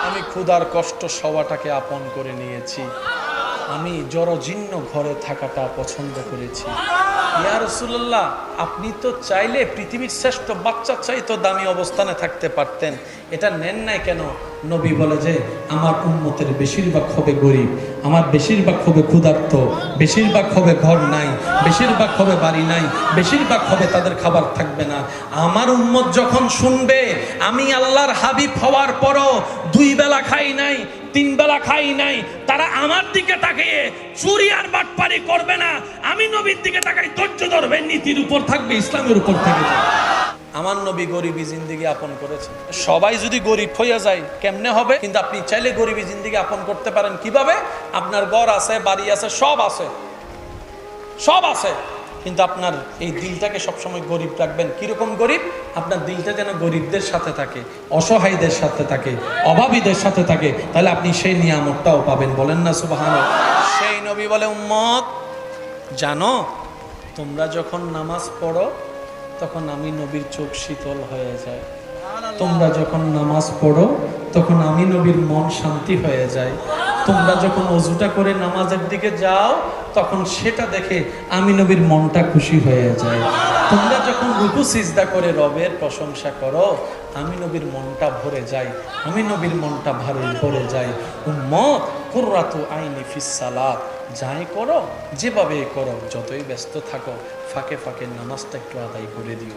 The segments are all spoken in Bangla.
আমি ক্ষুধার কষ্ট সবাটাকে আপন করে নিয়েছি, আমি জরাজীর্ণ ঘরে থাকাটা পছন্দ করেছি। ইয়া রাসূলুল্লাহ, আপনি তো চাইলে পৃথিবীর শ্রেষ্ঠ বাচ্চার চাইতো দামি অবস্থানে থাকতে পারতেন, এটা নেন নাই কেন? নবী বলে যে আমার উম্মতের বেশিরভাগ হবে গরিব, আমার বেশিরভাগ হবে ক্ষুধার্ত, বেশিরভাগ হবে ঘর নাই, বেশিরভাগ হবে বাড়ি নাই, বেশিরভাগ হবে তাদের খাবার থাকবে না। আমার উম্মত যখন শুনবে আমি আল্লাহর হাবিব হওয়ার পরও 2 বেলা খাই নাই, 3 বেলা খাই নাই, তারা আমার দিকে তাকিয়ে চুরি আর বাটপারি করবে না, আমি নবীর দিকে তাকাই ধৈর্য ধরবে, নীতির উপর থাকবে, ইসলামের উপর থাকবে। আমার নবী গরিবী জিন্দেগি আপন করেছেন। সবাই যদি গরিব হইয়া যায় কেমনে হবে? কিন্তু আপনি চাইলে গরিবী জিন্দেগি আপন করতে পারেন কিভাবে? আপনার ঘর আছে, বাড়ি আছে, সব আছে, সব আছে, কিন্তু আপনার এই দিলটাকে সবসময় গরিব রাখবেন। কিরকম গরিব? আপনার দিলটা যেন গরিবদের সাথে থাকে, অসহায়দের সাথে থাকে, অভাবীদের সাথে থাকে, তাহলে আপনি সেই নিয়ামতটাও পাবেন। বলেন না সুবহানাল্লাহ। সেই নবী বলে, উম্মত জানো, তোমরা যখন নামাজ পড়ো তখন আমি নবীর চোখ শীতল হয়ে যায়, তোমরা যখন নামাজ পড়ো তখন আমি নবীর মন শান্তি হয়ে যায়, তোমরা যখন ওযুটা করে নামাজের দিকে যাও তখন সেটা দেখে আমি নবীর মনটা খুশি হয়ে যায়, তোমরা যখন রুকু সিজদা করে রবের প্রশংসা করো আমি নবীর মনটা ভরে যায়, আমি নবীর মনটা ভরে যায়। উম্মত কুররাতু আইনি ফিস সালাত, যাই করো যেভাবে করো, যতই ব্যস্ত থাকো, ফাঁকে ফাঁকে নামাজটা একটু আদায় করে দিও,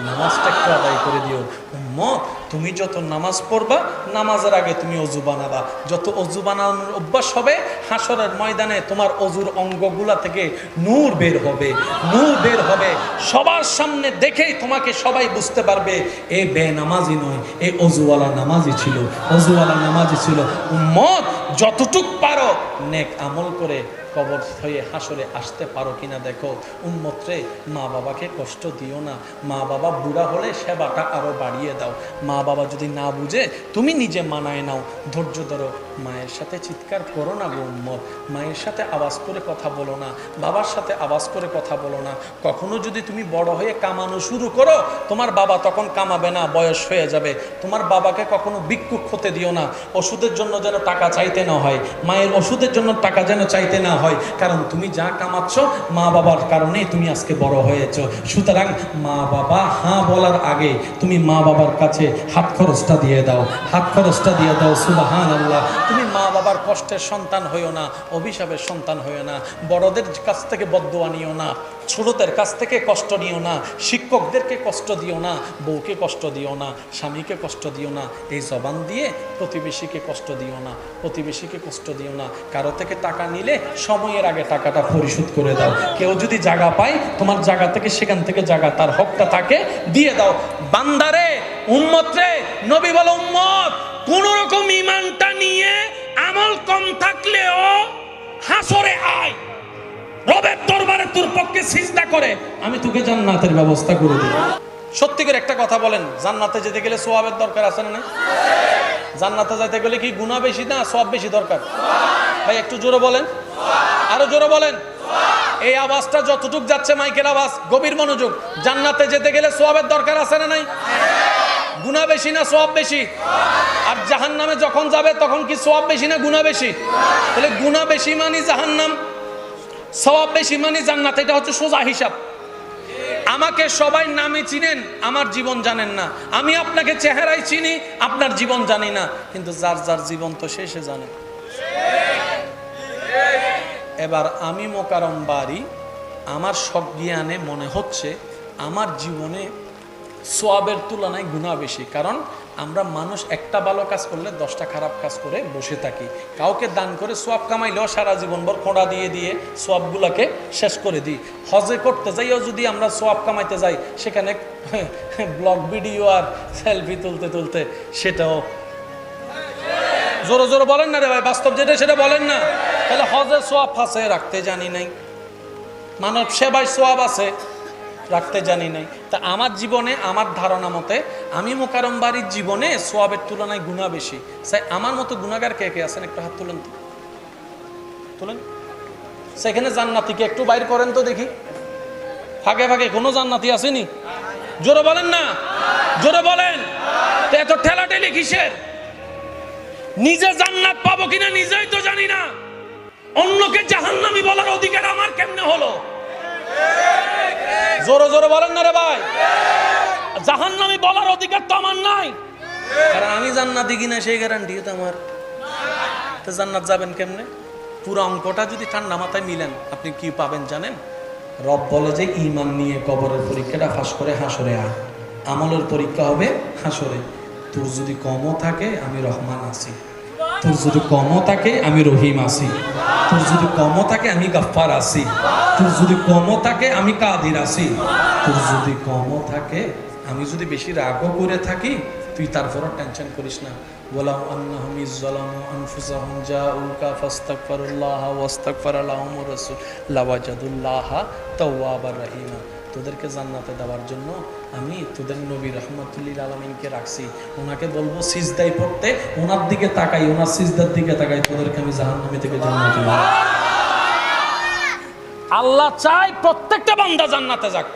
নামাজটা একটু আদায় করে দিও। উম্মত তুমি যত নামাজ পড়বা, নামাজের আগে তুমি অজু বানাবা, যত অজু বানানোর অভ্যাস হবে, হাসরের ময়দানে তোমার অজুর অঙ্গগুলা থেকে নূর বের হবে, নূর বের হবে, সবার সামনে দেখেই তোমাকে সবাই বুঝতে পারবে এ বেনামাজি নয়, এ অজুওয়ালা নামাজি ছিল, অজুওয়ালা নামাজি ছিল। উম্মত যতটুক পারো নেক আমল করে কবর হয়ে হাসরে আসতে পারো কিনা দেখো। উম্মত রে, মা বাবাকে কষ্ট দিও না, মা বাবা বুড়া হলে সেবাটা আরো বাড়িয়ে দাও, মা বাবা যদি না বুঝে তুমি নিজে মানায় নাও, ধৈর্য ধরো, মায়ের সাথে চিৎকার করো না গো উম্মত, মায়ের সাথে আওয়াজ করে কথা বলো না, বাবার সাথে আওয়াজ করে কথা বলো না। কখনো যদি তুমি বড় হয়ে কামানো শুরু করো, তোমার বাবা তখন কামাবে না, বয়স হয়ে যাবে। তোমার বাবাকে কখনো ভিক্ষুক হতে দিও না, ওষুধের জন্য যেন টাকা চাইতে না হয়, মায়ের ওষুধের জন্য টাকা যেন চাইতে না হয়, কারণ তুমি যা কামাচ্ছ মা বাবার কারণেই তুমি আজকে বড় হয়েছ। সুতরাং মা বাবা হ্যাঁ বলার আগে তুমি মা বাবার কাছে হাত খরচটা দিয়ে দাও, হাত খরচটা দিয়ে দাও। সুবহানাল্লাহ। তুমি মা বাবার কষ্টের সন্তান হইও না, অভিশাপের সন্তান হইও না, বড়দের কাছ থেকে বদদুয়া নিও না, ছোটদের কাছ থেকে কষ্ট নিও না, শিক্ষকদেরকে কষ্ট দিও না, বউকে কষ্ট দিও না, স্বামীকে কষ্ট দিও না, এই জবান দিয়ে প্রতিবেশীকে কষ্ট দিও না, প্রতিবেশীকে কষ্ট দিও না। কারো থেকে টাকা নিলে সময়ের আগে টাকাটা পরিশোধ করে দাও। কেউ যদি জায়গা পায় তোমার জায়গা থেকে, সেখান থেকে জায়গা তার হকটা তাকে দিয়ে দাও। বান্দারে, উম্মত রে, নবী বলে উম্মত কোন রকম ঈমানটা নিয়ে আমল কম থাকলেও হাসরে আয়, রবের দরবারে তোর পক্ষে সিজদা করে, আমি তোকে জান্নাতের ব্যবস্থা করে দেব। সত্যি করে একটা কথা বলেন, জান্নাতে যেতে গেলে সওয়াবের দরকার আছে না? জান্নাতে যেতে গেলে কি গুনাহ বেশি না সওয়াব বেশি দরকার? ভাই একটু জোরে বলেন, আরো জোরে বলেন। এই আওয়াজটা যতটুক যাচ্ছে, মাইকের আওয়াজ, গভীর মনোযোগ। জান্নাতে যেতে গেলে সওয়াবের দরকার আছে না নাই? গুনাহ বেশি না সওয়াব বেশি? আর জাহান্নামে যখন যাবে তখন কি সওয়াব বেশি না গুনাহ বেশি? তাহলে গুনাহ বেশি মানে জাহান্নাম, সওয়াব বেশি মানে জান্নাত। এটা হচ্ছে সোজা হিসাব। আমাকে সবাই নামে চিনেন, আমার জীবন জানেন না। আমি আপনাকে চেহারায় চিনি, আপনার জীবন জানি না, কিন্তু যার যার জীবন তো শেষে জানে। এবার আমি মোকারম বাড়ি, আমার সজ্ঞানে মনে হচ্ছে আমার জীবনে সওয়াবের তুলনায় গুনাহ বেশি। কারণ আমরা মানুষ একটা ভালো কাজ করলে 10টা খারাপ কাজ করে বসে থাকি। কাউকে দান করে সওয়াব কামাইলেও সারা জীবনভর খোঁড়া দিয়ে দিয়ে সওয়াবগুলোকে শেষ করে দিই। হজে করতে যাইও যদি আমরা সওয়াব কামাইতে যাই, সেখানে ব্লগ ভিডিও আর সেলফি তুলতে তুলতে সেটাও। জোরে জোরে বলেন না রে ভাই, বাস্তব যেটা সেটা বলেন না। তাহলে হজের সওয়াব আছে রাখতে জানি নাই, মানব সেবায় সওয়াব আছে রাখতে জানি নাই। তা আমার জীবনে, আমার ধারণা মতে, আমি মোকারম বাড়ির জীবনে সওয়াবের তুলনায় গুনাহ বেশি। তাই আমার মতো গুনাহগার কে কে আছেন একটু হাত তুলেন তো, তুলেন। সেখানে জান্নাতীকে একটু বাইর করেন তো দেখি, ফাঁকে ফাঁকে কোনো জান্নাতি আসেনি? জোরে বলেন না, জোরে বলেন। তো এত ঠেলাঠেলি কিসের? নিজে জান্নাত পাবো কিনা নিজেই তো জানি না, অন্যকে জাহান্নামী বলার অধিকার আমার কেমনে হলো? জোরে জোরে বলেন না রে ভাই, জাহান্নামী বলার অধিকার তো আমার নাই, কারণ আমি জান্নাতি কিনা সেই গ্যারান্টি তো আমার। তো জান্নাত যাবেন কেমনে? পুরো অঙ্কটা যদি ঠান্ডা মাথায় মিলেন আপনি কি পাবেন জানেন? রব বলে যে ঈমান নিয়ে কবরের পরীক্ষাটা ফাঁস করে হাসরে আয়, আমলের পরীক্ষা হবে হাসরে। তোর যদি কমও থাকে আমি রহমান আছি, তোর যদি কমও থাকে আমি রহিম আছি, তোর যদি কমও থাকে আমি গাফফার আছি, তোর যদি কমও থাকে আমি কাদির আছি, তোর যদি কমও থাকে, আমি যদি বেশি রাগও করে থাকি তুই তারপরও টেনশন করিস না। ওয়ালাউ আন্নাহুম ইযযালামু আনফুসাহুম জাউকা ফাস্তাগফিরুল্লাহ ওয়াস্তাগফারা লাহুমুর রাসূল লাওয়াজাদুল্লাহা তাওয়াবার রহিমা। তোদেরকে জান্নাতে দেওয়ার জন্য আমি তোদের নবী রাহমাতুল্লিল আলামিনকে রাখছি, ওনাকে বলবো সিজদায় পড়তে, ওনার দিকে তাকাই, ওনার সিজদার দিকে তাকাই, তোদেরকে আমি জাহান্নামী থেকে জান্নাতে দেব। আল্লাহ চায় প্রত্যেকটা বান্দা জান্নাতে যাক,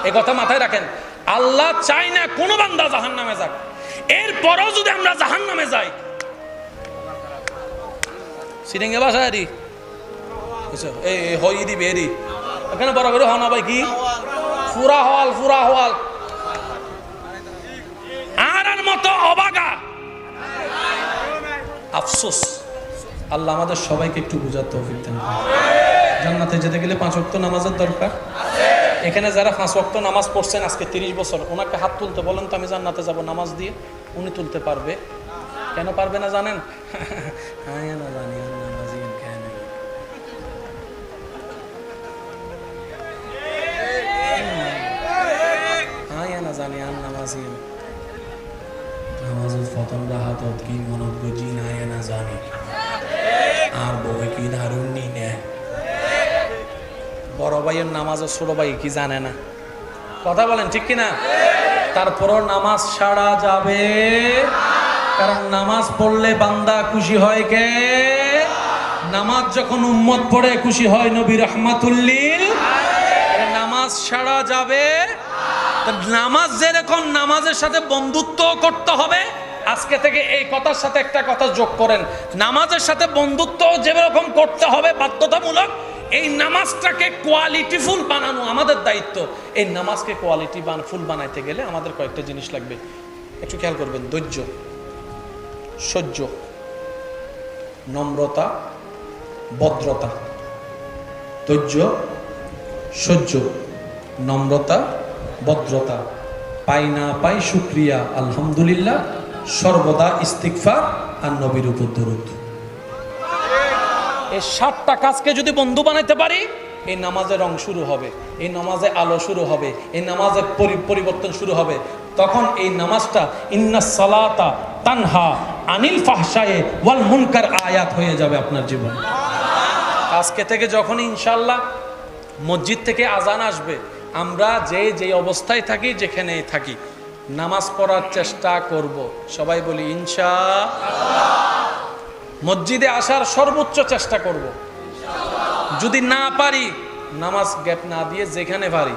এই কথা মাথায় রাখেন। আল্লাহ চায় না কোনো বান্দা জাহান্নামে যাক। এরপরও যদি আমরা জাহান্নামে যাই, সিরিঙ্গে বাসায় রি এই হই দিবে এরি এখানে বড় করে হওয়া না ভাই, কি ফুরা হওয়াল, ফুরা হওয়াল আর মতো অবাগা আফসোস। আল্লাহ আমাদের সবাইকে একটু বুঝার তৌফিক দেন। জান্নাতে যেতে গেলে 5 ওয়াক্ত নামাজের দরকার। এখানে যারা 5 ওয়াক্ত নামাজ পড়ছেন আজকে 30 বছর, ওনাকে হাত তুলতে বলেন তো আমি জান্নাতে যাব নামাজ দিয়ে, উনি তুলতে পারবে। কেন পারবে না জানেন? না জানি নামাজি কেন, না জানি আর নামাজি নামাজ ফতন রাহাতত কি মনত গজি না জানি আর বউয়ে কি দারুণ নি নে। বড় ভাইয়ের নামাজ ও ছোট ভাই কি জানে না? কথা বলেন ঠিক কিনা? তারপরও নামাজ ছাড়া যাবে, কারণ নামাজ পড়লে বান্দা খুশি হয় কে? নামাজ যখন উম্মত পড়ে খুশি হয় নবী রাহমাতুল্লিল। নামাজ ছাড়া যাবে, নামাজ যেরকম নামাজের সাথে বন্ধুত্ব করতে হবে, আজকে থেকে এই কথার সাথে একটা কথা যোগ করেন, নামাজের সাথে বন্ধুত্ব যেরকম করতে হবে বাধ্যতামূলক, এই নামাজটাকে কোয়ালিটিফুল বানানো আমাদের দায়িত্ব। এই নামাজকে কোয়ালিটি ফুল বানাইতে গেলে আমাদের কয়েকটা জিনিস লাগবে, একটু খেয়াল করবেন। ধৈর্য, সহ্য, নম্রতা, ভদ্রতা। ধৈর্য, সহ্য, নম্রতা, ভদ্রতা, পাই না পাই শুকরিয়া আলহামদুলিল্লাহ, সর্বদা ইস্তিগফার আর নবীর উপর দরুদ। এই 7টা কাজকে যদি বন্ধু বানাইতে পারি, এই নামাজে রং শুরু হবে, এই নামাজে আলো শুরু হবে, এই নামাজে পরিবর্তন শুরু হবে। তখন এই নামাজটা ইন্নাস সালাতা তানহা আনিল ফাহশায়ে ওয়াল মুনকার আয়াত হয়ে যাবে আপনার জীবন। আজকে থেকে যখন ইনশাআল্লাহ মসজিদ থেকে আজান আসবে, আমরা যে অবস্থায় থাকি, যেখানেই থাকি, নামাজ পড়ার চেষ্টা করব। সবাই বলি ইনশাআল্লাহ। মসজিদে আসার সর্বোচ্চ চেষ্টা করব। যদি না পারি নামাজ গ্যাপ না দিয়ে যেখানে পারি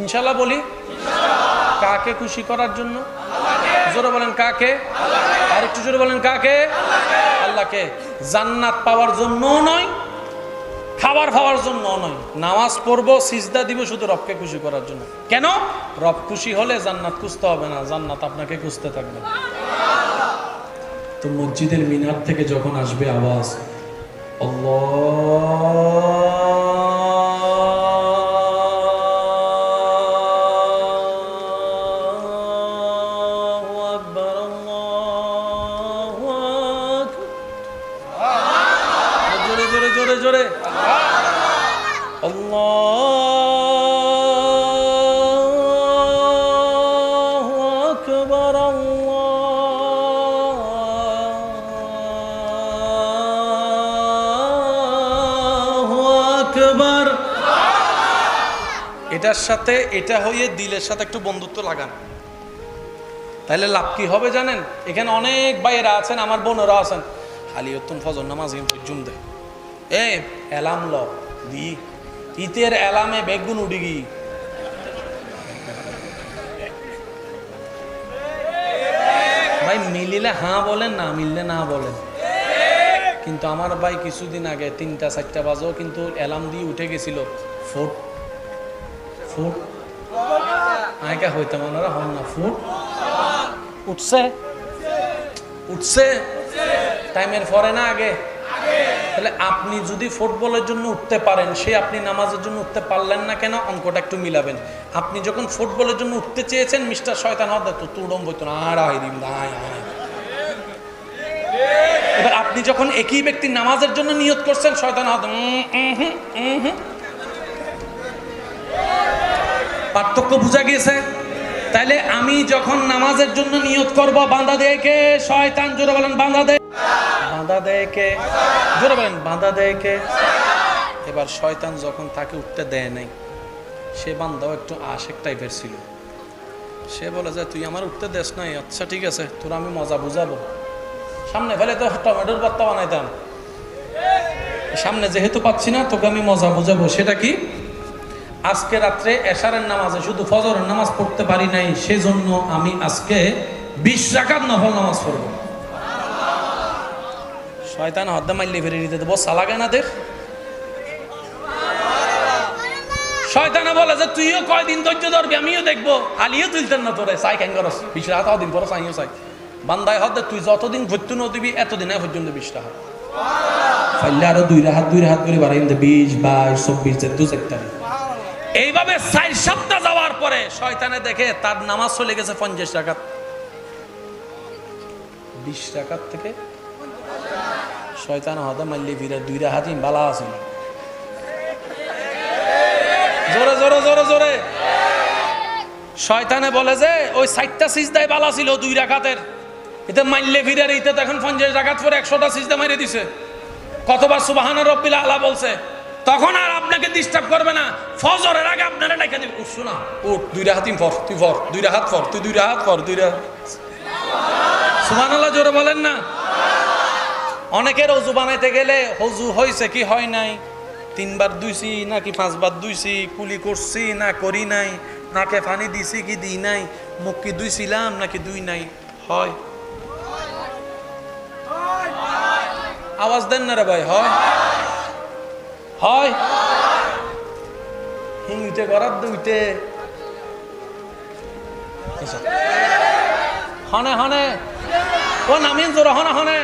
ইনশাআল্লাহ বলি। কাকে খুশি করার জন্য? জোরে বলেন কাকে? আর একটু জোরে বলেন কাকে? আল্লাহকে। জান্নাত পাওয়ার জন্য নয়, খাবার খাওয়ার জন্য নয়, নামাজ পড়বো, সিজদা দিব শুধু রবকে খুশি করার জন্য। কেন? রব খুশি হলে জান্নাত খুঁজতে হবে না, জান্নাত আপনাকে খুঁজতে থাকবে। তো মসজিদের মিনার থেকে যখন আসবে আওয়াজ আল্লাহু আকবার, আল্লাহু আকবার, জোরে জোরে জোরে জোরে আল্লাহু আকবার, এটার সাথে এটা হয়ে দিলের সাথে একটু বন্ধুত্ব লাগান, তাহলে লাভ কি হবে জানেন? এখানে অনেক ভাইয়েরা আছেন, আমার বোনেরা আছেন, হালিয়তুন ফজর নামাজ জুম দেয়, এ এলাম ল দি ইতের এলামে বেগুন উঠি গি, ভাই মিলিলে হ্যাঁ বলেন, না মিললে না বলেন। কিন্তু আমার ভাই কিছুদিন আগে 3টা-4টা বাজেও কিন্তু অ্যালার্ম দিয়ে উঠে গেছিল, ফুট ফুট আগে হইতাম ওনারা হন না, ফুট উঠছে উঠছে টাইমের পরে না আগে। তাহলে আপনি যদি ফুটবলের জন্য উঠতে পারেন, সে আপনি নামাজের জন্য উঠতে পারলেন না কেন? অঙ্কটা একটু মিলাবেন। আপনি যখন ফুটবলের জন্য উঠতে চেয়েছেন, মিস্টার শয়তান হদ তো তুড়ম বইতো না, এবার আপনি যখন একই ব্যক্তি নামাজের জন্য নিয়ত করছেন, শয়তান হদ পার্থক্য বোঝা গিয়েছে? তাইলে আমি যখন নামাজের জন্য নিয়ত করব, বাঁধা দেয় কে? শয়তান। জোরে বলেন বাঁধা দেয়। বাঁধা দেয় কে? জোরে বলেন বাঁধা দেয় কে? এবার শয়তান যখন তাকে উঠতে দেয় নাই, সে বান্দাও একটু আশেক টাইপের ছিল। সে বলে যে তুই আমার উঠতে দেস নাই, আচ্ছা ঠিক আছে, তোর আমি মজা বুঝাবো। সামনে ফেলে তো টমেটোর ভর্তা বানাইতাম, সামনে যেহেতু পাচ্ছি না, তোকে আমি মজা বুঝাবো। সেটা কি? আজকে রাত্রে এশারের নামাজে শুধু ফজরের নামাজ পড়তে পারি নাই, সেজন্য আমি আজকে 20 রাকাত নফল নামাজ পড়ব। শয়তান হদ্দা মাইলে ফেরে দিতে দেবো, সালাগে না দেখ। শয়তানে বলে যে তুইও কয়দিন ধৈর্য ধরবি, আমিও দেখবো। আলিও তুলতেন না তোরে, চাই কেন করস? 20 রাকাত দিন পরে চাইও চাই। বান্দায় হদ্দে তুই যতদিন ধৈর্য ন দিবি, এতদিন পর্যন্ত 20 টাকা ফাইলে আরো 2 রাকাত করে বাড়াই 20, 22, 24, 2 এইভাবে 4 সপ্তাহ যাওয়ার পরে শয়তানে দেখে তার নামাজ চলে গেছে 50 রাকাত। 20 রাকাত থেকে শয়তান হদা মাল্লি ফিরে 2 রাকাতই বালা আছিল। জোরে জোরে জোরে জোরে শয়তানে বলে যে ওই 4টা সিজদায় বালা ছিল 2 রাকাতের, এতে মাল্লে ফিরে এইতে তো এখন 50 রাকাত পরে 100টা সিজদা মাইরে দিছে। কতবার সুবহানা রাব্বিল আলা বলছে, তখন আর আপনাকে ডিস্টার্ব করবে না। ফজরের আগে আপনারা ডাকা দিবে, উঠছো না, উঠ 2 রাকাত পড়, তুই পড় 2 রাকাত পড়, তুই 2 রাকাত পড়, 2 রাকাত। সুবহানাল্লাহ জোরে বলেন না। অনেকের ওযু বানাইতে গেলে ওযু হইছে কি হয় নাই, 3 বার ধুইছি নাকি 5 বার ধুইছি, কুলি করছি না করি নাই, নাকে পানি দিছি কি দিই নাই, মুখ কি ধুইছিলাম নাকি ধুই নাই, হয় আওয়াজ দেন না রে ভাই, হয় হয় হিংতে করার দুইতে হনে হনে ও নামিন জোর হনে হনে।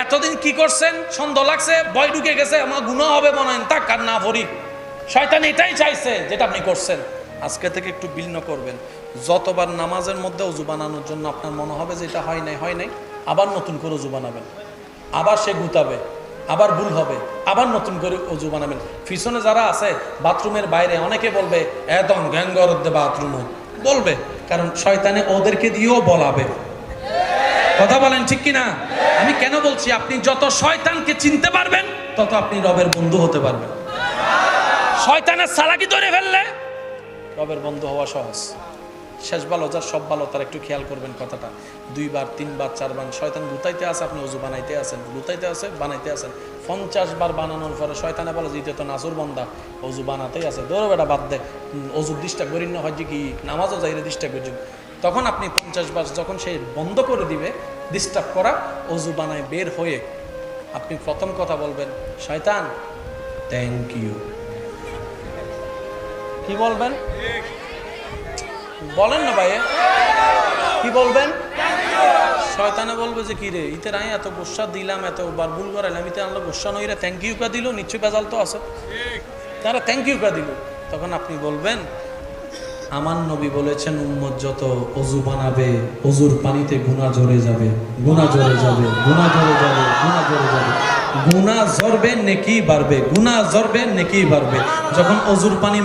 এতদিন কি করছেন? সন্দেহ লাগছে, ভয় ঢুকে গেছে, আমার গুনাহ হবে মনে হয়, তাক আর না ভরি। শয়তান এটাই চাইছে যেটা আপনি করছেন। আজকে থেকে একটু ভিন্ন করবেন। যতবার নামাজের মধ্যে ওযু বানানোর জন্য আপনার মনে হবে যে এটা হয় নাই, আবার নতুন করে ওযু বানাবেন। আবার সে গুতাবে, আবার ভুল হবে, আবার নতুন করে ওযু বানাবেন। পিছনে যারা আছে বাথরুমের বাইরে, অনেকে বলবে একদম গ্যাঙ্গর বাথরুম বলবে, কারণ শয়তানে ওদেরকে দিয়েও বলাবে। কথা বলেন ঠিক কিনা? আমি কেন বলছি, আপনি যত শয়তানকে চিনতে পারবেন, তত আপনি রবের বন্ধু হতে পারবেন। শয়তানের চালাকি ধরে ফেললে রবের বন্ধু হওয়া সহজ। শেষ ভালো যার সব ভালো, তার একটু খেয়াল করবেন কথাটা। 2 বার 3 বার 4 বার শয়তান গুতাইতে আছে, আপনি ওযু বানাইতে আছেন, গুতাইতে আছে বানাইতে আছেন। 50 বার বানানোর পরে শয়তানে বলে যে তো নাসুর বন্দা, ওযু বানাতেই আছে, দৌড় বেটা বাদ দে, ওযু ডিস্টার্ব করি না হয় যে কি নামাজও যাইরে ডিস্টার্ব করছি। তখন আপনি 50 বার যখন সে বন্ধ করে দিবে ডিস্টার্ব করা, ওযু বানায় বের হয়ে আপনি প্রথম কথা বলবেন, শয়তান থ্যাংক ইউ। কি বলবেন? বলেন না ভাই, কি বলবেন? শয়তানে বলবে যে কি রে, ইতে রাই এত গোসা দিলাম, এতবার ভুল করাইলাম, ইতে আল্লাহ গোসা নইরে থ্যাংক ইউ কা দিল, নিশ্চয়ই বেজাল তো আছে, তারা থ্যাংক ইউ কা দিল। তখন আপনি বলবেন, আমার নবী বলেছেন উম্মত যত ওযু বানাবে, ওযুর পানিতে গুনাহ ঝরে যাবে, গুনাহ ঝরে যাবে, গুনাহ ঝরে যাবে, গুনাহ ঝরে যাবে, গুনাহ ঝরবে নেকি বাড়বে, গুনাহ ঝরবে নেকি বাড়বে। যখন ওযুর পানি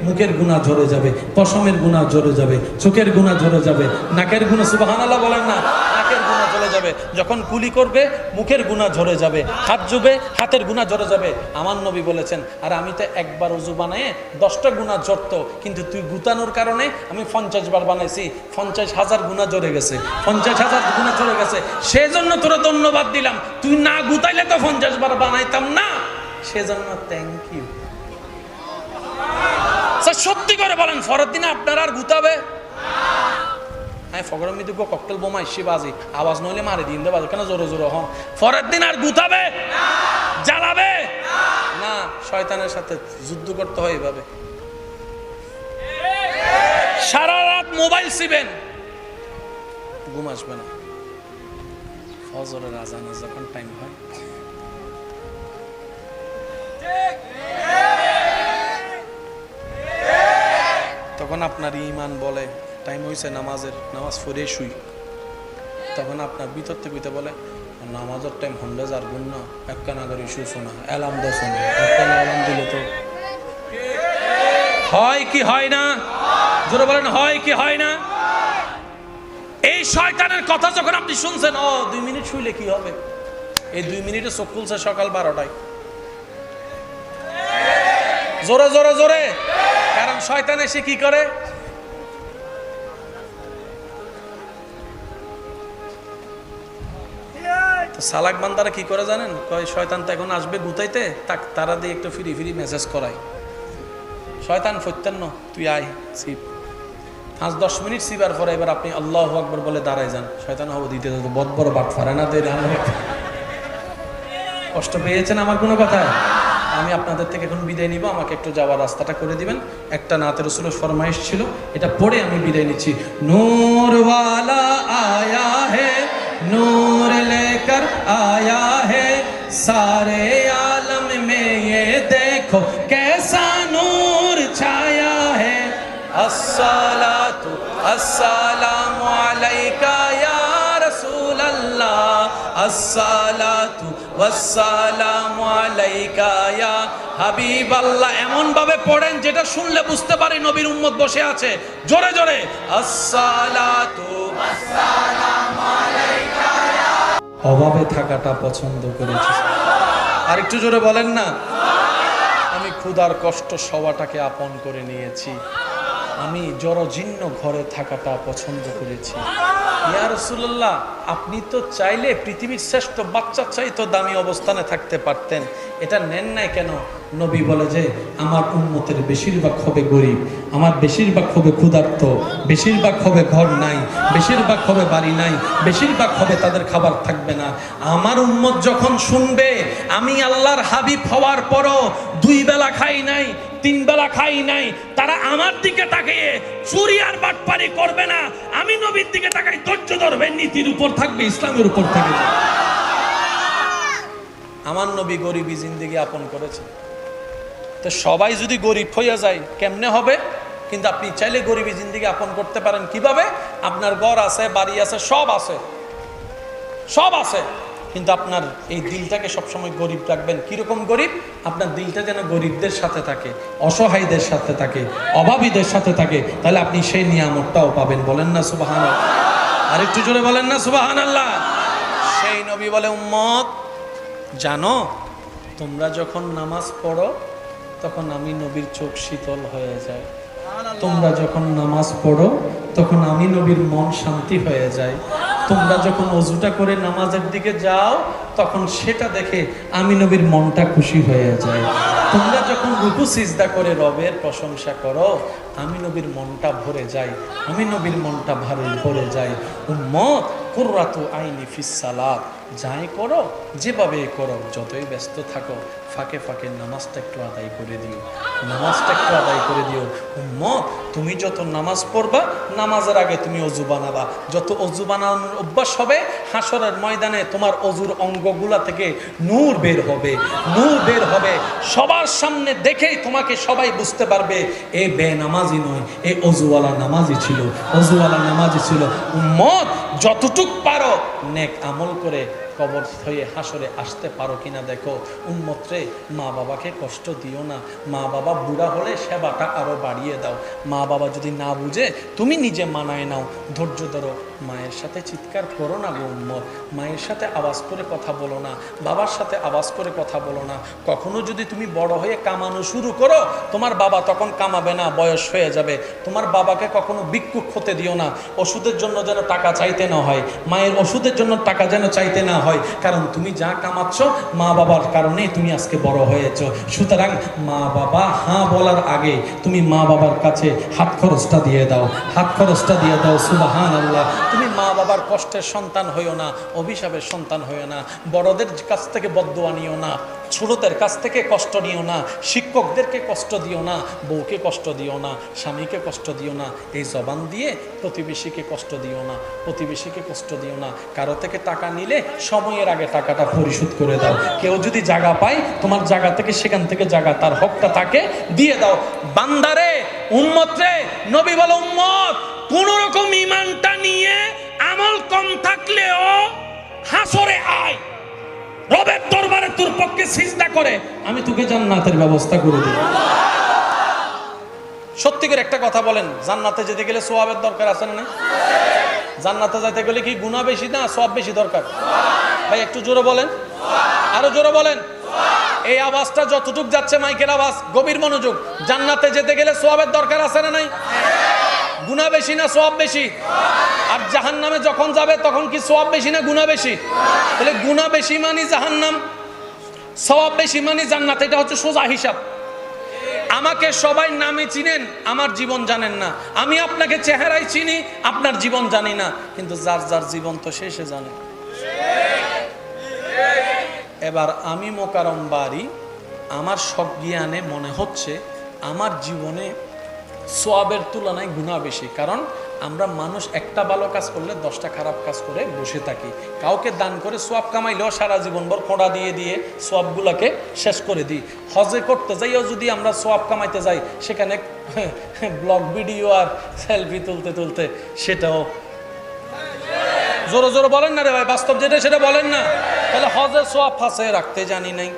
মুখের গুনাহ ঝরে যাবে, পশমের গুনাহ ঝরে যাবে, চোখের গুনাহ ঝরে যাবে, নাকের গুনাহ, সুবহানাল্লাহ বলেন না, নাকের গুনাহ ঝরে যাবে। যখন কুলি করবে মুখের গুনাহ ঝরে যাবে, হাত জুবে হাতের গুনাহ ঝরে যাবে। আমার নবী বলেছেন, আর আমি তো একবার ওযু বানায়ে 10টা গুনাহ ঝরতো, কিন্তু তুই গুতানোর কারণে আমি 50 বার বানাইছি, 50,000 গুনাহ ঝরে গেছে, 50,000 গুনাহ ঝরে গেছে। সেজন্য তোরা ধন্যবাদ দিলাম, তুই না গুতাইলে তো 50 বার বানাইতাম না, সেজন্য থ্যাংক ইউ। সত্যি করে বলেন, পরের দিনে আপনারা আর গুতাবে? আমি ফগরের মধ্যে ককটেল বোমা এসে বাজি আওয়াজ নইলে মারে দিন দে বাজে কেন জোরে জোরে হন পরের দিন আর গুতাবে জ্বালাবে না শয়তানের সাথে যুদ্ধ করতে হয় এভাবে সারা রাত মোবাইল চিবেন ঘুম আসবে না ফজরের আজানে যখন টাইম হয় তখন আপনার ঈমান বলে টাইম হইছে নামাজের নামাজ পড়ে শুই তখন আপনার ভিতর থেকে বলে নামাজের টাইম হন্ডে যার গুণ না একটা নাগর ইস্যু শোনা অ্যালার্ম দে শোনা একটা অ্যালার্ম দিলে তো হয় কি হয় না জোরে বলেন হয় কি হয় না এই শয়তানের কথা যখন আপনি শুনছেন 2 মিনিট শুইলে কি হবে এই 2 মিনিটে চোখ খুলছে সকাল 12টায় জোরে জোরে জোরে কারণ শয়তান এসে কি করে সালাক বান্দারা কি করে জানেন কয় শয়তান তো এখন আসবে গুতাইতে তারা দিয়ে একটু ফ্রি ফ্রি মেসেজ করায় শয়তান ফত্যন্ন তুই আয় সিপ 5-10 মিনিট সিবার পরে এবার আপনি আল্লাহু আকবার বলে দাঁড়ায় যান শয়তান হবে দিতে বড় বড় বাট ফারে না দে কষ্ট পেয়েছেন আমার কোনো কথা আমি আপনাদের থেকে এখন বিদায় নিব আমাকে একটু যাওয়ার রাস্তাটা করে দিবেন একটা নাতে রাসূলের ফরমাইশ ছিল এটা পড়ে আমি বিদায় নিচ্ছি নূর ওয়ালা আয়া হে नूर लेकर आया है सारे आलम में ये देखो कैसा नूर छाया है अस्सलातु अस्सलामु अलैका या रसूल अल्लाह अस्सलातु वस्सलामु अलैका या হাবিব আল্লাহ এমন ভাবে পড়েন যেটা শুনলে বুঝতে পারি নবীর উম্মত বসে আছে জোরে জোরে আসসালাতু ওয়াসসালামু আলাইকা ইয়া অভাবে থাকাটা পছন্দ করেছি আর একটু জোরে বলেন না আমি ক্ষুধার কষ্ট সবাটাকে আপন করে নিয়েছি আমি জরাজীর্ণ ঘরে থাকাটা পছন্দ করেছি ইয়া রাসূলুল্লাহ আপনি তো চাইলে পৃথিবীর শ্রেষ্ঠ বাচ্চার চাইতে দামি অবস্থানে থাকতে পারতেন এটা নেন নাই কেন নবী বলে যে আমার উম্মতের বেশিরভাগ হবে গরিব আমার বেশিরভাগ হবে ক্ষুধার্ত বেশিরভাগ হবে ঘর নাই বেশিরভাগ হবে বাড়ি নাই বেশিরভাগ হবে তাদের খাবার থাকবে না আমার উম্মত যখন শুনবে আমি আল্লাহর হাবিব হওয়ার পরও 2 বেলা খাই নাই 3 বেলা খাই নাই তারা আমার দিকে তাকিয়ে চুরি আর বাটপারি করবে না আমি নবীর দিকে তাকাই ধৈর্য ধরবে নীতির উপর থাকবে ইসলামের উপর থাকবে আমার নবী গরিবী জিন্দেগি আপন করেছে তো সবাই যদি গরিব হইয়া যায় কেমনে হবে কিন্তু আপনি চাইলে গরিবী জিন্দেগি আপন করতে পারেন কিভাবে আপনার ঘর আছে বাড়ি আছে সব আছে কিন্তু আপনার এই দিলটাকে সবসময় গরিব রাখবেন কিরকম গরিব আপনার দিলটা যেন গরিবদের সাথে থাকে অসহায়দের সাথে থাকে অভাবীদের সাথে থাকে তাহলে আপনি সেই নিয়ামতটাও পাবেন বলেন না সুবহানাল্লাহ আর একটু জোরে বলেন না সুবহানাল্লাহ সেই নবী বলে উম্মত জানো তোমরা যখন নামাজ পড়ো তখন আমি নবীর চোখ শীতল হয়ে যায় তোমরা যখন নামাজ পড়ো তখন আমি নবীর মন শান্তি হয়ে যায় তোমরা যখন ওযুটা করে নামাজের দিকে যাও তখন সেটা দেখে আমি নবীর মনটা খুশি হয়ে যায় তোমরা যখন রুকু সিজদা করে রবের প্রশংসা করো আমি নবীর মনটা ভরে যায় আমি নবীর মনটা ভরে যায় উম্মত কুররাতু আইনি ফিস সালাত যাই করো যেভাবে করো যতই ব্যস্ত থাকো ফাঁকে ফাঁকে নামাজটা একটু আদায় করে দিও উম্মত তুমি যত নামাজ পড়বা নামাজের আগে তুমি অজু বানাবা যত অজু বানানোর অভ্যাস হবে হাসরের ময়দানে তোমার অজুর অঙ্গগুলা থেকে নূর বের হবে সবার সামনে দেখেই তোমাকে সবাই বুঝতে পারবে এ বেনামাজি নয় এ অজুওয়ালা নামাজি ছিল উম্মত যতটুক পারো নেক আমল করে কবর হয়ে হাসরে আসতে পারো কিনা দেখো উম্মত রে মা বাবাকে কষ্ট দিও না মা বাবা বুড়া হলে সেবাটা আরো বাড়িয়ে দাও মা বাবা যদি না বুঝে তুমি নিজে মানায় নাও ধৈর্য ধরো মায়ের সাথে চিৎকার করো না গো উম্মত মায়ের সাথে আওয়াজ করে কথা বলো না বাবার সাথে আওয়াজ করে কথা বলো না কখনো যদি তুমি বড় হয়ে কামানো শুরু করো তোমার বাবা তখন কামাবে না বয়স হয়ে যাবে তোমার বাবাকে কখনো ভিক্ষুক হতে দিও না ওষুধের জন্য যেন টাকা চাইতে না হয় মায়ের ওষুধের জন্য টাকা যেন চাইতে না হয়, কারণ তুমি যা কামাচ্ছ মা বাবার কারণেই তুমি আজকে বড় হয়েছ। সুতরাং মা বাবা হ্যাঁ বলার আগে তুমি মা বাবার কাছে হাত খরচটা দিয়ে দাও, হাত খরচটা দিয়ে দাও। সুবহানাল্লাহ। তুমি মা বাবার কষ্টের সন্তান হইও না, অভিশাপের সন্তান হইও না, বড়দের কাছ থেকে বদদুয়া নিও না, ছোটদের কাছ থেকে কষ্ট নিও না, শিক্ষকদেরকে কষ্ট দিও না, বউকে কষ্ট দিও না, স্বামীকে কষ্ট দিও না, এই জবান দিয়ে প্রতিবেশীকে কষ্ট দিও না, প্রতিবেশীকে কষ্ট দিও না। কারো থেকে টাকা নিলে সময়ের আগে টাকাটা পরিশোধ করে দাও। কেউ যদি জায়গা পায় তোমার জায়গা থেকে, সেখান থেকে জায়গা তার হকটা তাকে দিয়ে দাও। বান্দারে, উম্মত রে, নবী বলে উম্মত কোন রকম ঈমানটা নিয়ে আমল কম থাকলেও হাসরে আয়, রবের দরবারে তোর পক্ষে সিজদা করে, আমি তোকে জান্নাতের ব্যবস্থা করে দেব। সত্যি করে একটা কথা বলেন, জান্নাতে যেতে গেলে সওয়াবের দরকার আছে না? জান্নাতে যাইতে গেলে কি গুনাহ বেশি না সওয়াব বেশি দরকার? ভাই একটু জোরে বলেন, আরো জোরে বলেন। এই আওয়াজটা যতটুক যাচ্ছে মাইকের আওয়াজ, গভীর মনোযোগ। জান্নাতে যেতে গেলে সওয়াবের দরকার আছে না নাই? গুনাহ বেশি না সওয়াব বেশি? আর জাহান্নামে যখন যাবে তখন কি সওয়াব বেশি না গুনাহ বেশি? তাহলে গুনাহ বেশি মানে জাহান্নাম, সওয়াব বেশি মানে জান্নাত। এটা হচ্ছে সোজা হিসাব। আমাকে সবাই নামে চিনেন, আমার জীবন জানেন না। আমি আপনাকে চেহারায় চিনি, আপনার জীবন জানি না, কিন্তু যার যার জীবন তো শেষে জানে। এবার আমি মোকারম বাড়ি, আমার সজ্ঞানে মনে হচ্ছে আমার জীবনে সওয়াবের তুলনায় গুনাহ বেশি। কারণ আমরা মানুষ একটা ভালো কাজ করলে 10টা খারাপ কাজ করে বসে থাকি। কাউকে দান করে সওয়াব কামাইলেও সারা জীবনভর খোঁড়া দিয়ে দিয়ে সওয়াবগুলোকে শেষ করে দিই। হজে করতে যাইও যদি আমরা সওয়াব কামাইতে যাই, সেখানে ব্লগ ভিডিও আর সেলফি তুলতে তুলতে সেটাও। জোরে জোরে বলেন না রে ভাই, বাস্তব যেটা সেটা বলেন না। তাহলে হজে সওয়াব ফাঁসে রাখতে জানি নাই,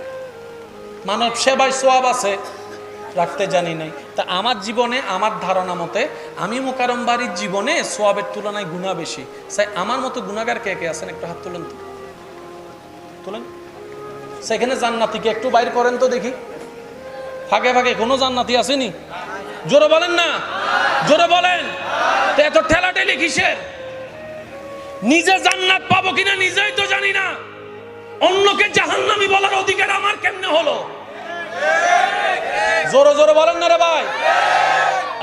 মানব সেবায় সওয়াব আছে রাখতে জানি নাই। তা আমার জীবনে, আমার ধারণা মতে, আমি মোকারম বাড়ির জীবনে সওয়াবের তুলনায় গুনাহ বেশি। তাই আমার মতো গুনাহগার কে কে আছেন একটু হাত তুলেন তো, তুলেন। সেখানে জান্নাতীকে একটু বাইর করেন তো দেখি, ফাঁকে ফাঁকে কোনো জান্নাতি আসেনি? জোরে বলেন না, জোরে বলেন। তো এত ঠেলাঠেলি কিসের? নিজে জান্নাত পাবো কিনা নিজেই তো জানি না, অন্যকে জাহান্নামী বলার অধিকার আমার কেমনে হলো? জোরে জোরে বলেন না রে ভাই।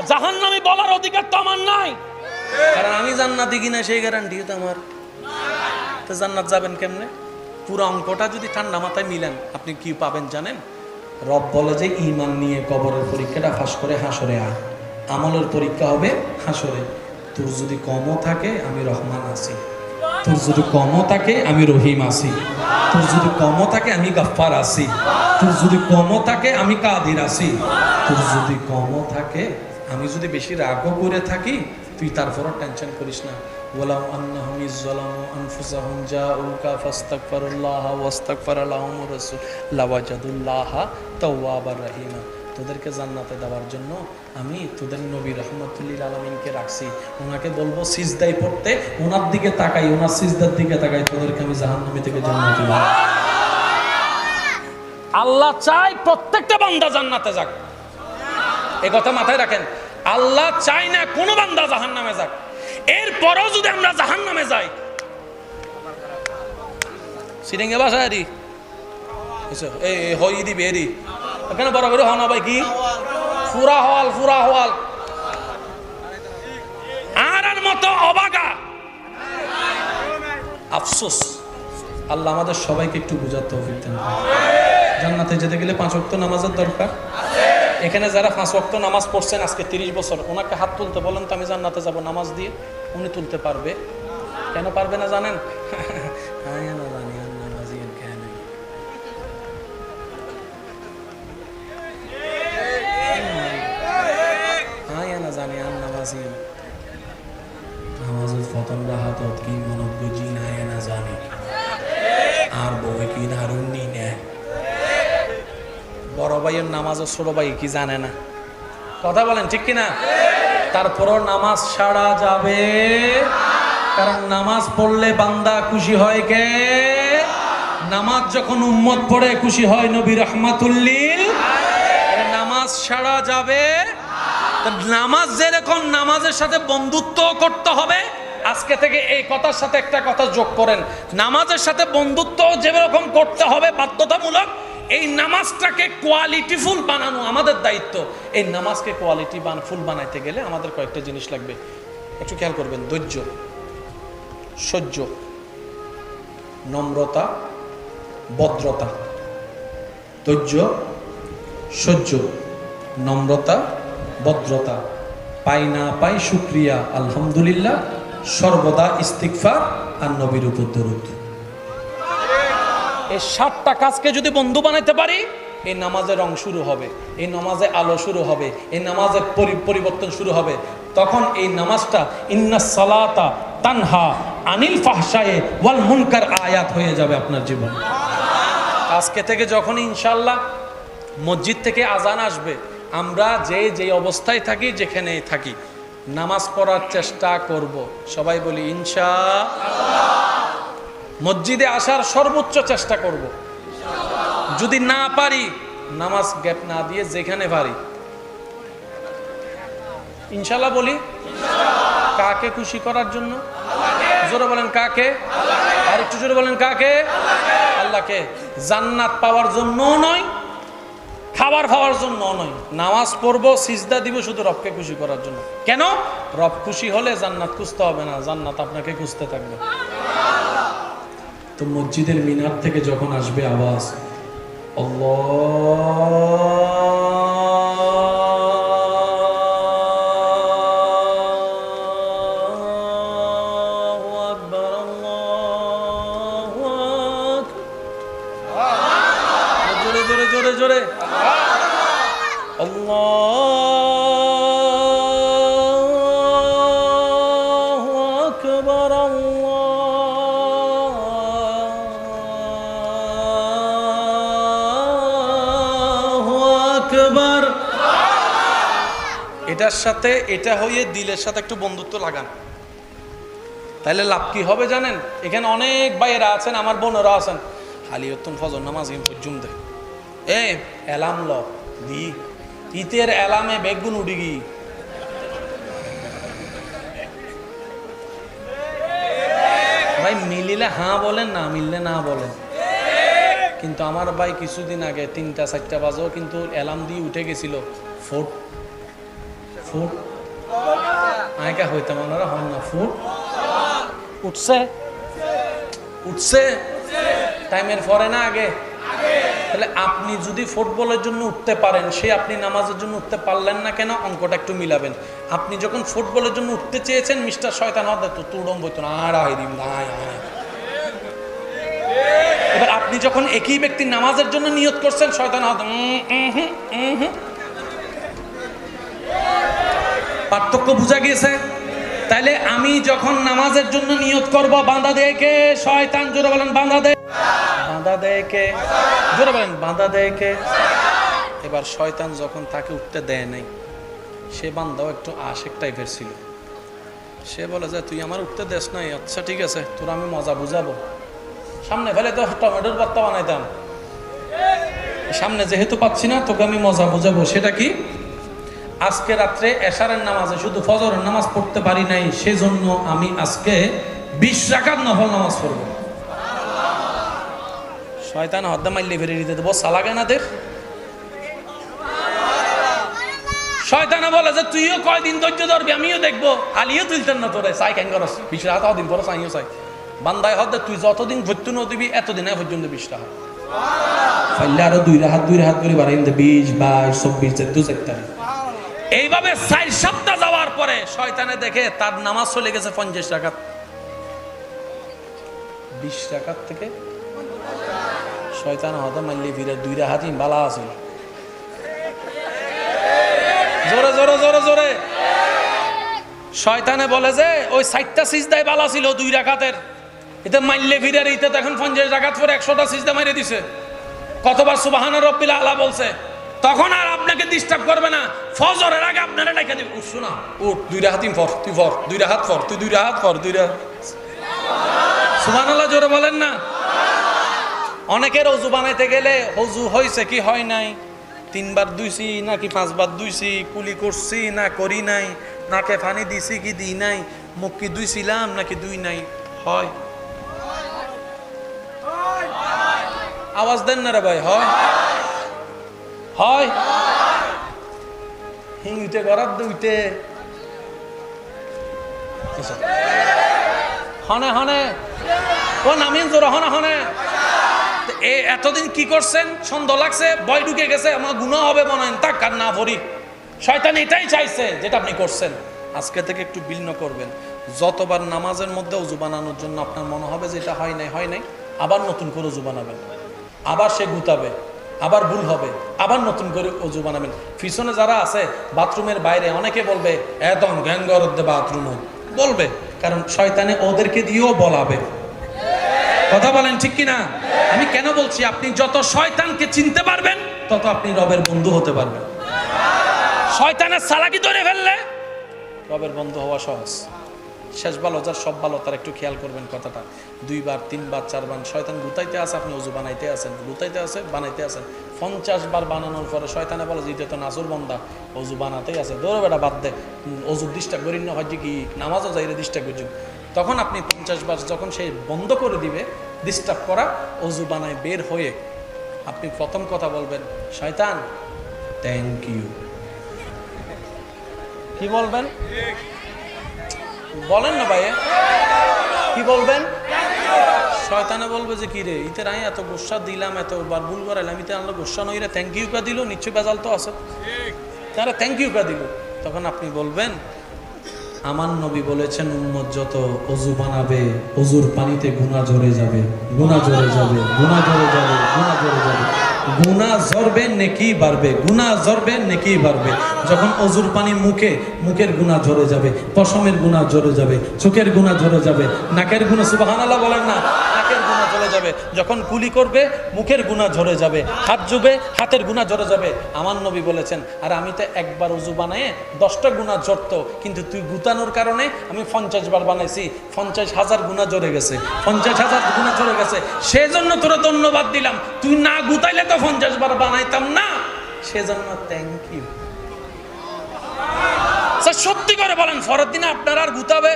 জাহান্নামী বলার অধিকার তো আমার নাই, কারণ আমি জান্নাতি কিনা সেই গ্যারান্টি তো আমার। তো জান্নাত যাবেন কেমনে? পুরো অঙ্কটা যদি ঠান্ডা মাথায় মিলেন, আপনি কি পাবেন জানেন? রব বলে যে ঈমান নিয়ে কবরের পরীক্ষাটা ফাঁস করে হাসরে আয়, আমলের পরীক্ষা হবে হাসরে। তোর যদি কমও থাকে আমি রহমান আছি, তোর যদি কমও থাকে আমি রহিম আছি, তোর যদি কমও থাকে আমি গাফফার আছি, তোর যদি কমও থাকে আমি কাদির আছি, তোর যদি কমও থাকে, আমি যদি বেশি রাগও করে থাকি, তুই তারপরও টেনশন করিস না। ওয়ালাউ আন্নাহুম ইযলামু আনফুসাহুম জাউকা ফাস্তাগফিরুল্লাহ ওয়াস্তাগফারা লাহুমুর রাসূল লাওয়াজাদুল্লাহা তাওয়াবার রহিমা। তোদেরকে জান্নাতে দেওয়ার জন্য আমি তোদের নবী রহমতুল্লিল আলমিনকে রাখছি। ওনাকে বলবো সিজদায় পড়তে, ওনার দিকে তাকাই, ওনার সিজদার দিকে তাকাই, তোদেরকে আমি জাহান্নামী থেকে জান্নাতে দেব। আল্লাহ চাই প্রত্যেকটা বান্দা জান্নাতে যাক, এই কথা মাথায় রাখেন। আল্লাহ চাই না কোনো বান্দা জাহান্নামে যাক। এরপরও যদি আমরা জাহান্নামে যাই, সিরিঙ্গে বাসায় রি এই হই দিবে এরি এখানে বড় করে হওয়া ভাই কি ফুরা হওয়াল, ফুরা হওয়াল আর মতো অবাগা আফসোস। আল্লাহ আমাদের সবাইকে একটু বুঝার তৌফিক দেন। জান্নাতে যেতে গেলে 5 ওয়াক্ত নামাজের দরকার। এখানে যারা 5 ওয়াক্ত নামাজ পড়ছেন আজকে 30 বছর, ওনাকে হাত তুলতে বলেন তো আমি জান্নাতে যাব নামাজ দিয়ে, উনি তুলতে পারবে। কেন পারবে না জানেন? বড় ভাইয়ের নামাজ ও ছোট ভাই কি জানে না? কথা বলেন ঠিক কিনা? তারপরও নামাজ ছাড়া যাবে, কারণ নামাজ পড়লে বান্দা খুশি হয় কে? নামাজ যখন উম্মত পড়ে খুশি হয় নবী রহমাতুল্লিল। নামাজ ছাড়া যাবে। নামাজ যেরকম নামাজের সাথে বন্ধুত্ব করতে হবে, আজকে থেকে এই কথার সাথে একটা কথা যোগ করেন, নামাজের সাথে বন্ধুত্ব যেরকম করতে হবে বাধ্যতামূলক, এই নামাজটাকে কোয়ালিটিফুল বানানো আমাদের দায়িত্ব। এই নামাজকে ফুল বানাইতে গেলে আমাদের কয়েকটা জিনিস লাগবে, একটু খেয়াল করবেন। ধৈর্য, সহ্য, নম্রতা, ভদ্রতা। ধৈর্য, সহ্য, নম্রতা, ভদ্রতা, পাই না পাই শুকরিয়া আলহামদুলিল্লাহ, সর্বদা ইস্তিগফার আর নবীর উপর দরুদ। এই 7টা কাজকে যদি বন্ধু বানাইতে পারি, এই নামাজের রং শুরু হবে, এই নামাজে আলো শুরু হবে, এই নামাজের পরিবর্তন শুরু হবে। তখন এই নামাজটা ইন্নাস সালাতা তানহা আনিল ফাহশায়ে ওয়াল মুনকার আয়াত হয়ে যাবে আপনার জীবন। আজকে থেকে যখন ইনশাআল্লাহ মসজিদ থেকে আজান আসবে, আমরা যে অবস্থায় থাকি, যেখানে থাকি, নামাজ পড়ার চেষ্টা করব। সবাই বলি ইনশাআল্লাহ। মসজিদে আসার সর্বোচ্চ চেষ্টা করব। যদি না পারি, নামাজ গ্যাপ না দিয়ে যেখানে পারি ইনশাআল্লাহ বলি। কাকে খুশি করার জন্য? জোরে বলেন কাকে? আর একটু জোরে বলেন কাকে? আল্লাহকে। জান্নাত পাওয়ার জন্য নয়, খাবার খাওয়ার জন্য নয়। নামাজ পড়বো, সিজদা দিব শুধু রবকে খুশি করার জন্য। কেন? রব খুশি হলে জান্নাত খুঁজতে হবে না, জান্নাত আপনাকে খুঁজতে থাকবে। তো মসজিদের মিনার থেকে যখন আসবে আওয়াজ আল্লাহু আকবার, আল্লাহু আকবার, জোরে জোরে জোরে জোরে আল্লাহু আকবার, এটার সাথে এটা হয়ে দিলের সাথে একটু বন্ধুত্ব লাগান, তাহলে লাভ কি হবে জানেন? এখানে অনেক ভাইয়েরা আছেন, আমার বোনেরা আছেন, হালিয়তুম ফজর নামাজ জুম দে এ এলাম ল দি ইতের এলামে বেগুন উঠি গি। ভাই মিলিলে হ্যাঁ বলেন, না মিললে না বলেন। কিন্তু আমার ভাই কিছুদিন আগে 3টা-4টা বাজেও কিন্তু এলাম দিয়ে উঠে গেছিল। ফুট ফুট আয়কা হইতাম, ওনারা হন না। ফুট উঠছে উঠছে টাইমের পরে না আগে। তাহলে আপনি যদি ফুটবলের জন্য উঠতে পারেন, সে আপনি নামাজের জন্য উঠতে পারলেন না কেন? অঙ্কটা একটু মিলাবেন। আপনি যখন ফুটবলের জন্য উঠতে চেয়েছেন, মিস্টার শয়তান হতে তো তুড়ম বইতো না, আর দিন আয় আয়। এবার আপনি যখন একই ব্যক্তি নামাজের জন্য নিয়ত করছেন, শয়তান হতে পার্থক্য বোঝা গিয়েছে? তাইলে আমি যখন নামাজের জন্য নিয়ত করব, বাঁধা দেয় কে? শয়তান। জোরে বলেন বাঁধা দেয়। বাঁধা দেয় কে? জোরে বলেন বাঁধা দেয় কে? এবার শয়তান যখন তাকে উঠতে দেয় নাই, সে বান্দাও একটু আশেক টাইপের ছিল। সে বলে যে তুই আমার উঠতে দেস নাই, আচ্ছা ঠিক আছে, তোর আমি মজা বুঝাবো। সামনে ফেলে তো টমেটোর ভর্তা বানাইতাম, সামনে যেহেতু পাচ্ছি না, তোকে আমি মজা বুঝাবো। সেটা কি? আজকে রাত্রে এশারের নামাজে শুধু ফজরের নামাজ পড়তে পারি নাই, সেজন্য আমি আজকে 20 রাকাত নফল নামাজ পড়ব। শয়তান হদ্দা মাইলে ফেরে দিতে দেবো, সালাগে না দেখ। শয়তানে বলে যে তুইও কয়দিন ধৈর্য ধরবি, আমিও দেখবো। আলিও তুলতেন না তোরে, চাই কেন করস? 20 রাকাত দিন পরে চাইও চাই। বান্দায় হদ্দা তুই যতদিন ভর্তি ন দিবি, এতদিন পর্যন্ত 20 টাকা ফাইলে আরো 2 রাকাত করে বাড়াই 20, 22, 24, 42। এইভাবে 4 সপ্তাহ যাওয়ার পরে শয়তানে দেখে তার নামাজ চলে গেছে 50 রাকাত। 20 রাকাত থেকে শয়তান হতে মাইলে ফিরে 2 রাকাতই বালা আছে। জোরে জোরে জোরে জোরে শয়তানে বলে যে ওই 4টা সিজদায় বালা ছিল 2 রাকাতের, এতে মাইলে ফিরে ইতে তখন 50 রাকাত পরে 100টা সিজদা মাইরে দিছে। কতবার সুবহান রাব্বিল আলা বলছে, তখন আর আপনাকে ডিস্টার্ব করবে না। ফজরের আগে আপনারা ডাকা দিবে, উঠ শোনা, উঠ 2 রাকাত পড়, তুই পড় 2 রাকাত পড়, তুই 2 রাকাত পড়, 2 রাকাত। সুবহানাল্লাহ জোরে বলেন না। অনেকের ওযু বানাইতে গেলে ওযু হইছে কি হয় নাই, 3 বার ধুইছি নাকি 5 বার ধুইছি, কুলি করছি না করি নাই, নাকে পানি দিছি কি দিই নাই, মুখ কি দুই ছিলাম নাকি দুই নাই? হয়? আওয়াজ দেন না রে ভাই, হয়? হয়? হিংতে গরাত দুইতে হনে হনে ও নামিন জোর হনে হনে। এতদিন কি করছেন? সন্দেহ লাগছে, ভয় ঢুকে গেছে, আমার গুনাহ হবে মনে হয়, তাক আর না ভরি। শয়তান এটাই চাইছে যেটা আপনি করছেন। আজকে থেকে একটু বিলীন করবেন। যতবার নামাজের মধ্যে ওযু বানানোর জন্য আপনার মনে হবে যে এটা হয় নাই, আবার নতুন করে ওযু বানাবেন। আবার সে গুতাবে, আবার ভুল হবে, আবার নতুন করে ওযু বানাবেন। পিছনে যারা আছে বাথরুমের বাইরে অনেকে বলবে একদম গ্যাঙ্গরদ্দে বাথরুম বলবে, কারণ শয়তানে ওদেরকে দিয়েও বলাবে। কথা বলেন ঠিক কিনা? আমি কেন বলছি, আপনি যত শয়তানকে চিনতে পারবেন তত আপনি রবের বন্ধু হতে পারবেন। শয়তানের চালাকি ধরে ফেললে রবের বন্ধু হওয়া সহজ। শেষ ভালো যার সব ভালো, তার একটু খেয়াল করবেন কথাটা। 2 বার 3 বার 4 বার শয়তান গুতাইতে আছে, আপনি ওযু বানাইতে আছেন, গুতাইতে আছে বানাইতে আছেন। 50 বার বানানোর পরে শয়তানে বলে যে তো নাসুর বন্দা, ওযু বানাতেই আছে, দৌড়ে বেটা বাদ দে, ওযু ডিস্টার্ব করি না হয় কি নামাজও যাইরে ডিস্টার্ব করছি। তখন আপনি 50 বার যখন সে বন্ধ করে দিবে ডিস্টার্ব করা, ওযু বানায় বের হয়ে আপনি প্রথম কথা বলবেন, শয়তান থ্যাংক ইউ। কি বলবেন? বলেন না ভাই, কি বলবেন? শয়তানে বলবে যে কি রে, ইতে রাই এত গুসা দিলাম, এতবার ভুল করাইলাম, ইতে আনলো গুসা নই রে, থ্যাংক ইউ কা দিল, নিশ্চয় বেজাল তো আছে, তারা থ্যাংক ইউ কা দিল। তখন আপনি বলবেন, আমার নবী বলেছেন উম্মত যত ওযু বানাবে ওযুর পানিতে গুনাহ ঝরে যাবে, গুনাহ ঝরে যাবে, গুনাহ ঝরে যাবে, গুনাহ ঝরে যাবে, গুনাহ ঝরবে নেকি বাড়বে, গুনাহ ঝরবে নেকি বাড়বে। যখন ওযুর পানি মুখের গুনাহ ঝরে যাবে, পশমের গুনাহ ঝরে যাবে, চোখের গুনাহ ঝরে যাবে, নাকের গুনাহ, সুবহানাল্লাহ বলেন না, নাকের গুনাহ ঝরে যাবে। যখন কুলি করবে মুখের গুনাহ ঝরে যাবে, হাত জুবে হাতের গুনাহ ঝরে যাবে। আমার নবী বলেছেন, আর আমি তো একবার ওযু বানায়ে 10টা গুনাহ ঝরতো, কিন্তু তুই গুতানোর কারণে আমি 50 বার বানাইছি, 50,000 গুনাহ ঝরে গেছে, 50,000 গুনাহ ঝরে গেছে, সেজন্য তোরা ধন্যবাদ দিলাম। তুই না গুতাইলে তো 50 বার বানাইতাম না, সেজন্য থ্যাংক ইউ। সত্যি করে বলেন, পরের দিনে আপনার আর গুতাবে?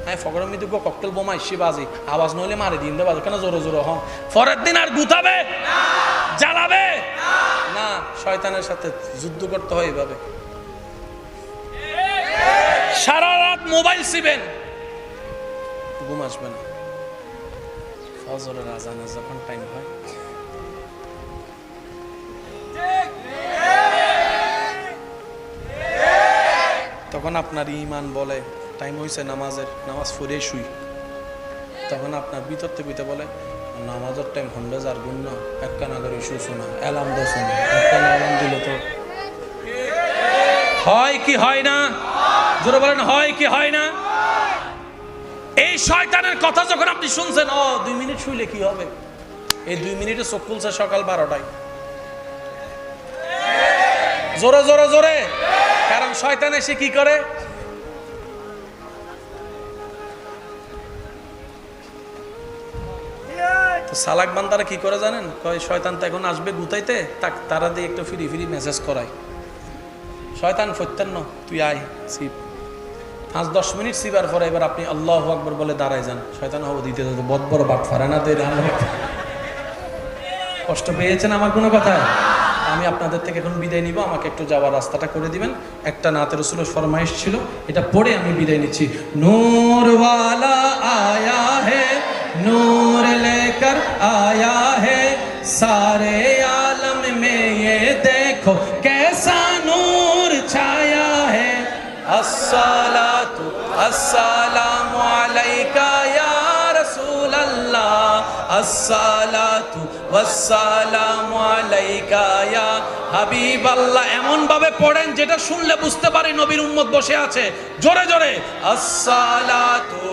হ্যাঁ, ফকরের মৃত্যু ককটেল বোমা এসে বাজি, আওয়াজ নইলে মারি দিন দে বাজে, কেন জোরে জোরে হন? পরের দিন আর গুতাবে? জ্বালাবে না। শয়তানের সাথে যুদ্ধ করতে হয় এভাবে। সারা রাত মোবাইল চিবেন, ঘুম আসবে না। ফজরের আজানে যখন টাইম হয়, তখন আপনার ঈমান বলে টাইম হয়েছে নামাজের, নামাজ পড়ে শুই। তখন আপনার ভিতর থেকে বলে নামাজের টাইম হন্ডে যার গুণ না, একটা না করে শুছো না, অ্যালার্ম দোষ না, একটা অ্যালার্ম দিলে তো হয় কি হয় না? জোরে বলেন, হয় কি হয় না? এই শয়তানের কথা যখন আপনি শুনছেন, 2 মিনিট শুইলে কি হবে, এই 2 মিনিটে চোখ খুলছে সকাল 12টায়। জোরে জোরে জোরে, কারণ শয়তান এসে কি করে, সালাক বান্দারা কি করে জানেন? কয় শয়তান তো এখন আসবে গুতাইতে, তারা দিয়ে একটু ফ্রি ফ্রি মেসেজ করায়, শয়তান ফত্যেন তুই আয় সিপ। 5-10 মিনিট সিবার পরে এবার আপনি আল্লাহু আকবার বলে দাঁড়ায় যান, শয়তান হবে দিতে বড় বড় বাট ফারে না দে। কষ্ট পেয়েছেন আমার কোনো কথায়? আমি আপনাদের থেকে এখন বিদায় নিব, আমাকে একটু যাওয়ার রাস্তাটা করে দিবেন। একটা নাতে রাসূলের ফরমাইশ ছিল, এটা পড়ে আমি বিদায় নিচ্ছি। নূর ওয়ালা আয়া হে, नूर लेकर आया है, सारे आलम में ये देखो कैसा नूर छाया है। अस्सलातु अस्सलामु अलैका या रसूल अल्लाह, अस्सलातु वस्सलामु अलैका या হাবিব আল্লাহ। এমন ভাবে পড়েন যেটা শুনলে বুঝতে পারি নবীর উম্মত বসে আছে। জোরে জোরে, আসসালাতু